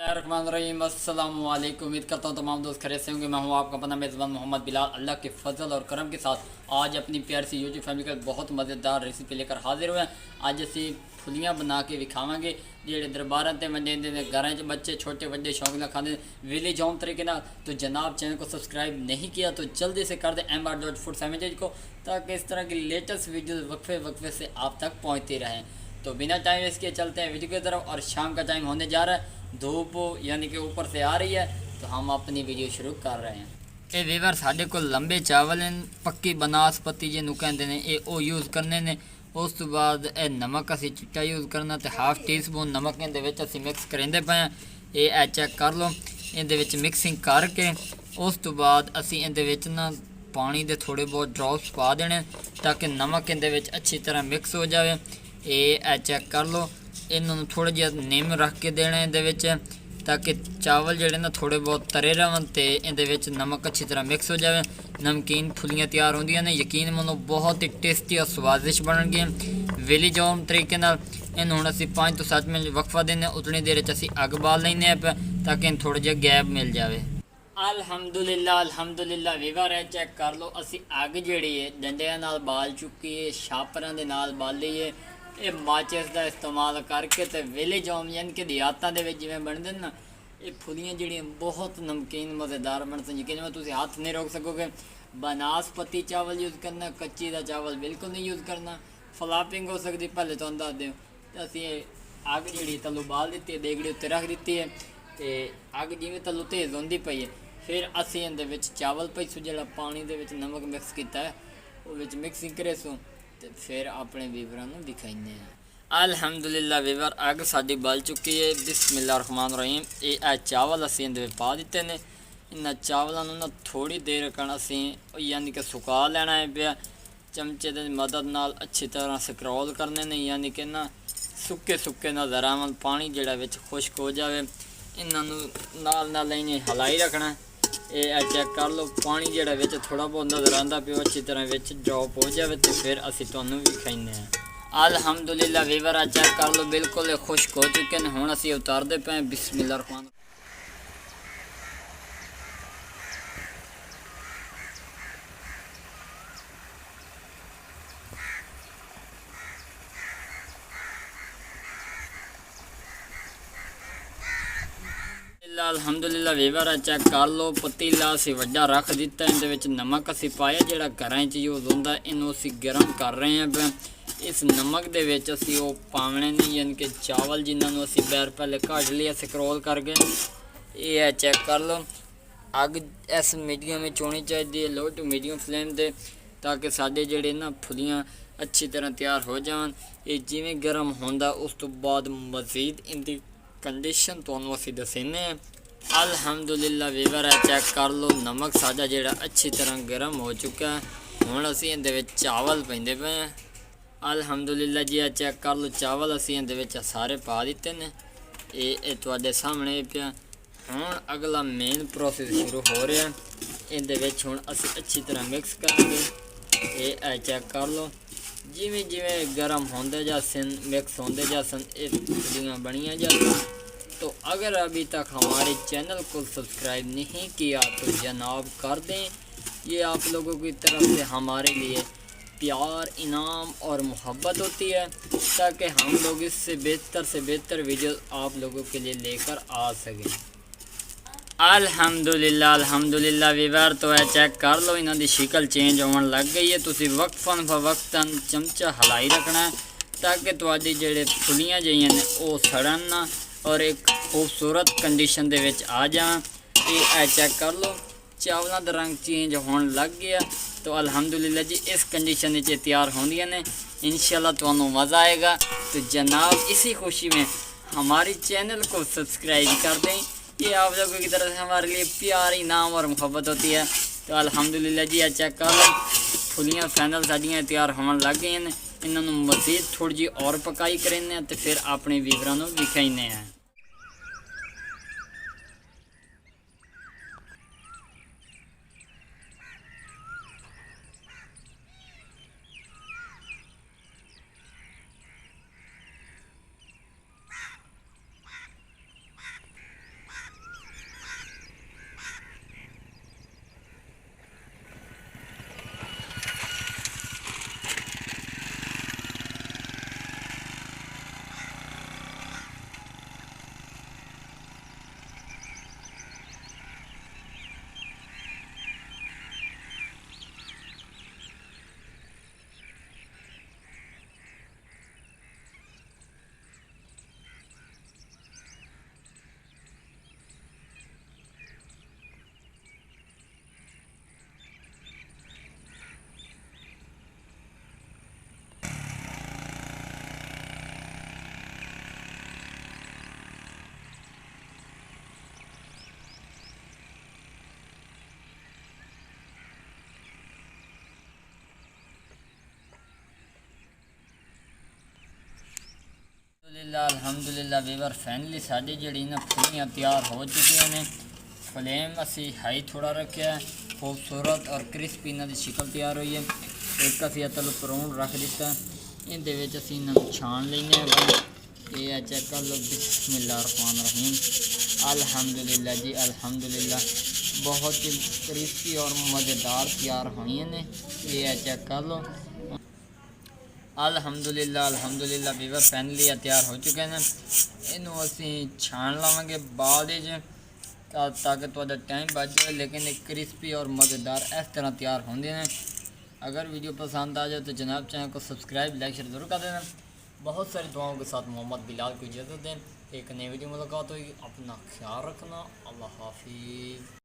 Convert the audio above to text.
रहीम अस्सलाम वालेकुम। उम्मीद करता हूँ तमाम दोस्त खैरियत से होंगे। मैं हूँ आपका अपना मेज़बान मोहम्मद बिलाल। अल्लाह के फजल और करम के साथ आज अपनी प्यार सी यूट्यूब फैमिली का बहुत मज़ेदार रेसिपी लेकर हाजिर हुए हैं। आज असी फुलियाँ बना के विखावे जेडे दरबार से मंजाते हैं, घर च बच्चे छोटे बड़े शौक ना खाते विलेज होम तरीके ना। तो जनाब चैनल को सब्सक्राइब नहीं किया तो जल्दी से कर दें MR.Food को, ताकि इस तरह की लेटेस्ट वीडियो वक्फे वक्फे से आप तक पहुँचती रहें। तो बिना टाइम वेस्ट किए चलते हैं वीडियो की तरफ। और शाम का टाइम होने जा रहा है, धूप यानी कि ऊपर से आ रही है, तो हम अपनी वीडियो शुरू कर रहे हैं। ये वीवर साढ़े को लंबे चावल हैं, पक्की बनास्पति जिन्हों कहते हैं, ये वो यूज़ करने ने। उस तो बाद नमक असी चिट्टा यूज़ करना, तो हाफ टी स्पून नमक इहदे असी मिक्स करेंदे पे हैं। ये चेक कर लो, इहदे मिक्सिंग करके उस तो बाद असी इहदे ना पानी दे थोड़े बहुत ड्रॉप्स पा देने, ताकि नमक इहदे अच्छी तरह मिक्स हो जाए। ये चेक कर लो, इन्होंने थोड़ा जिहा निम रख के देना इहदे, ताकि चावल जोड़े ना थोड़े बहुत तरे रहन, तो इहदे नमक अच्छी तरह मिक्स हो जाए। नमकीन फुलियाँ तैयार होंदियां ने, यकीन मनो बहुत ही टेस्टी और स्वादिष्ट बननगियां विलेज होम तरीके नाल। इन हुण असीं 5 तो 7 मिनट वक्फा देने, उतनी देर असीं अग बाल लैंदे पे, ताकि इन थोड़ा जिहा गैप मिल जाए। अल्हम्दुलिल्लाह वीवर है, चेक कर लो, असी अग जी है डंडिया नाल बाल चुकी है, छापरां दे नाल बाली है। ये माचिस का इस्तेमाल करके तो विलेज होम यानी कि देहातां दे विच जिवें बनदे ना, ये फुलियाँ जिहड़ियां बहुत नमकीन मज़ेदार बनते हैं। यकीन में तुसीं हाथ नहीं रोक सकोगे। बनास्पति चावल यूज़ करना, कच्ची का चावल बिल्कुल नहीं यूज़ करना, फ्लापिंग हो सकती। पहले तो दस दो, तो असीं अग जी तलू बाल दी है, देगड़ी उत्ते रख दी है, तो अग जिवें तलू तेज़ होंदी पई है। फिर असीं इहदे चावल पईसू जिहड़ा पानी दे विच नमक मिक्स किया है, वो मिक्सिंग करेसू, तो फिर अपने वीवरां नूं दिखाइने हैं। अल्हम्दुलिल्लाह वीवर अग साडी बल चुकी है। बिस्मिल्लाहिर्रहमानिर्रहीम। ये चावल असीं इहदे पा दिते ने। इन्हां चावलों ना थोड़ी देर कण असीं यानी कि सुका लेना है पिया। चमचे की मदद नाल अच्छी तरह स्क्रॉल करने ने, यानी कि ना सुक्के सुक्के नज़र आवन, पानी जिहड़ा विच खुश्क हो जाए। इन्हां नूं नाल नाल इन्हें हलाई रखना। ये चेक कर लो, पानी जिहड़ा विच थोड़ा बहुत नज़र आंदा पिया अच्छी तरह विच ड्रॉप हो जाए, तो फिर असीं तुहानूं विखाइने हैं। अल्हम्दुलिल्लाह वीवर चेक कर लो, बिल्कुल खुश्क हो चुके हैं। हुण असीं उतारदे पे। बिस्मिल्लाह। अल्हम्दुलिल्लाह वीवर चेक कर लो, पतीला असीं वड्डा रख दिता, इहदे नमक असीं पाया जिहड़ा घरां च यूज़ होंदा, इनू असीं गर्म कर रहे हैं पे। इस नमक दे विच असीं वो पावने नहीं, यानी कि चावल जिन्होंने असीं बैर पहले कढ़ लिया स्क्रॉल करके। ये चेक कर लो, अग इस मीडियम में होनी चाहिए, लो टू मीडियम फ्लेम दे, ताकि साडे जिहड़े ना फुलियाँ अच्छी तरह तैयार हो जान। ये जिवें गर्म होंदा, उस तो बाद मज़ीद इनकी कंडीशन तुहानूं असीं दस्सने हैं। अल्हम्दुलिल्लाह वीवर चेक कर लो, नमक साडा जिहड़ा अच्छी तरह गर्म हो चुका है। हुण असीं इहदे चावल पैंदे पे हैं। अल्हम्दुलिल्लाह जी चेक कर लो, चावल असीं इहदे सारे पा दिते ने। ये तुहाडे सामने पिया। हुण अगला मेन प्रोसेस शुरू हो रहा है। इहदे हुण असीं अच्छी तरह मिक्स करेंगे। ये चेक कर लो, जिमें जिमें गर्म होंदे जासन, मिक्स होंदे जासन, ये फुलियाँ बनिया जासन। तो अगर अभी तक हमारे चैनल को सब्सक्राइब नहीं किया तो जनाब कर दें। ये आप लोगों की तरफ से हमारे लिए प्यार, इनाम और मोहब्बत होती है, ताकि हम लोग इससे बेहतर वीडियो आप लोगों के लिए लेकर आ सकें। अल्हम्दुलिल्लाह वीवर तो है चेक कर लो, इन्हों की शिकल चेंज होने लग गई है। तुसी वक्फन फवक्तन चमचा हलाई रखना है, ताकि तुहाडी जिहड़े फुलियाँ जिहियां ने वो सड़न ना और एक खूबसूरत कंडीशन दे विच आ जान। ये चेक कर लो, चावलों का रंग चेंज होने लग गया। तो अल्हम्दुलिल्लाह जी इस कंडीशन में तैयार होंदियां ने। इंशाल्लाह तुहानूं मज़ा आएगा। तो जनाब इसी खुशी में हमारे चैनल को सब्सक्राइब कर दें। ये आप लोगों की तरफ से हमारे लिए प्यार, इनाम और मोहब्बत होती है। तो अल्हम्दुलिल्लाह जी चेक कर लो, फुलियाँ फाइनल साड़ियाँ तैयार होने लग गई हैं। इन्होंने मज़ीद थोड़ी जी और पकाई करें, तो फिर अपने वीवरां नूं विखाइने हैं। अल्हम्दुलिल्लाह वीवर फाइनली साड़ी जड़ी ना फुलियाँ तैयार हो चुकी ने। फ्लेम असी हाई थोड़ा रखे है, खूबसूरत और क्रिस्पी इन्हों की शिकल तैयार हुई है। एक असी तलो पराउन रख दिता, इहदे विच असी इन्हों छान लेने। ये है चेक कर लो, बिस्मिल्लाहिर्रहमानिर्रहीम। अल्हम्दुलिल्लाह जी अल्हम्दुलिल्लाह, बहुत ही क्रिस्पी और मज़ेदार तैयार हुई ने। ये है चेक कर लो। अल्हम्दुलिल्लाह अल्हम्दुलिल्लाह वीवर फाइनली तैयार हो चुके हैं। इनू असी छान लवेंगे बाद ताकि थोड़ा टाइम बच जाए, लेकिन एक क्रिस्पी और मज़ेदार इस तरह तैयार होंगे हैं। अगर वीडियो पसंद आ जाए तो जनाब चैनल को सब्सक्राइब लाइक शेयर ज़रूर कर देना। बहुत सारी दुआओं के साथ मोहम्मद बिलाल को इजाज़त दें। एक नई वीडियो मुलाकात होगी। अपना ख्याल रखना। अल्लाह हाफिज़।